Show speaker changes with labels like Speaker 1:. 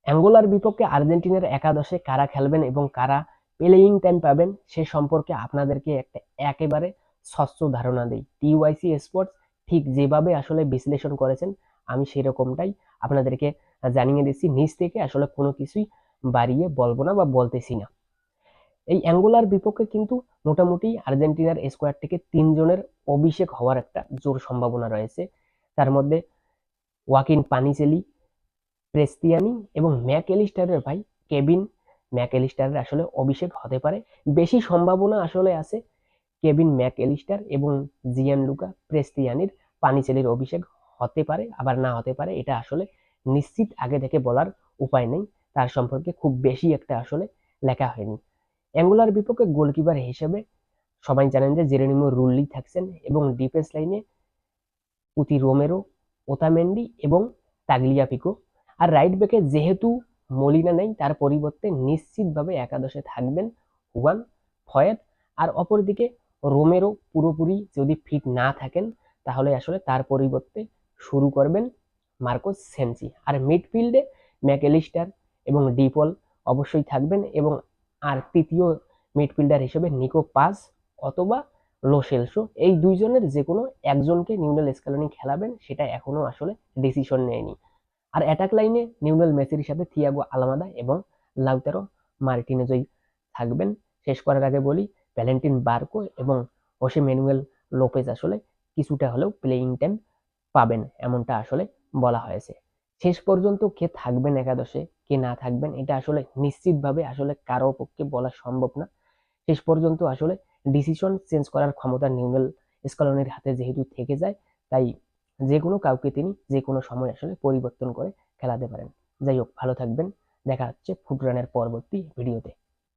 Speaker 1: অ্যাঙ্গোলার বিপক্ষে আর্জেন্টিনার একাদশে কারা খেলবেন এবং কারা প্লেয়িং টাইম পাবেন সে সম্পর্কে আপনাদেরকে একটা একেবারে স্বচ্ছ ধারণা দেই। টিওয়াইসি স্পোর্টস ঠিক যেভাবে আসলে বিশ্লেষণ করেছেন আমি সেরকমটাই আপনাদেরকে জানিয়ে দিচ্ছি। নিজ থেকে আসলে কোনো কিছুই বাড়িয়ে বলবো না বা বলতেছি না। এই অ্যাঙ্গোলার বিপক্ষে কিন্তু মোটামুটি আর্জেন্টিনার স্কোয়াড থেকে ৩ জনের অভিষেক হওয়ার একটা জোর সম্ভাবনা রয়েছে। তার মধ্যে ওয়াকিন পানিসেলি, প্রেস্তিয়ানি এবং ম্যাকঅ্যালিস্টারের ভাই কেভিন ম্যাকঅ্যালিস্টারের আসলে অভিষেক হতে পারে। বেশি সম্ভাবনা আসলে আছে কেভিন ম্যাকঅ্যালিস্টার এবং জিয়ানলুকা প্রেস্তিয়ানির পানিসেলির অভিষেক হতে পারে, আবার না হতে পারে। এটা আসলে নিশ্চিত আগে থেকে বলার উপায় নেই। তার সম্পর্কে খুব বেশি একটা আসলে লেখা হয়নি। অ্যাঙ্গোলার বিপক্ষে গোলকিপার হিসেবে সবাই জানেন যে জেরেনিমো রুল্লি থাকছেন এবং ডিফেন্স লাইনে পুতি রোমেরো, ওতামেন্ডি এবং তাগলিয়াফিকো। আর রাইট ব্যাকে যেহেতু মলিনা নেই তার পরিবর্তে নিশ্চিতভাবে একাদশে থাকবেন হুয়ান ফয়েদ। আর অপরদিকে রোমেরো পুরোপুরি যদি ফিট না থাকেন তাহলে আসলে তার পরিবর্তে শুরু করবেন মার্কোস সেনসি। আর মিডফিল্ডে ম্যাকঅ্যালিস্টার এবং ডিপল অবশ্যই থাকবেন এবং আর তৃতীয় মিডফিল্ডার হিসেবে নিকো পাস অথবা লো সেলসো, এই দুইজনের যে কোনো একজনকে নিউনেল স্কেলনি খেলাবেন সেটা এখনো আসলে ডিসিশন নেয়নি। আর অ্যাটাক লাইনে নিউনেল মেসির সাথে থিয়াগো আলমাদা এবং লাউতারো মার্টিনেজই থাকবেন। শেষ করার আগে বলি ভ্যালেন্টিন বার্কো এবং হোসে ম্যানুয়েল লোপেজ আসলে কিছুটা হলেও প্লেইং টাইম পাবেন এমনটা আসলে বলা হয়েছে। শেষ পর্যন্ত কে থাকবেন একাদশে কে না থাকবেন এটা আসলে নিশ্চিতভাবে আসলে কারো পক্ষে বলা সম্ভব না। শেষ পর্যন্ত আসলে ডিসিশন চেঞ্জ করার ক্ষমতা নিউনেল স্কলনির হাতে যেহেতু থেকে যায়, তাই যে কোনো কাউকে তিনি যে কোনো সময় আসলে পরিবর্তন করে খেলাতে পারেন। যাই হোক, ভালো থাকবেন। দেখা হচ্ছে ফুটরানের পরবর্তী ভিডিওতে।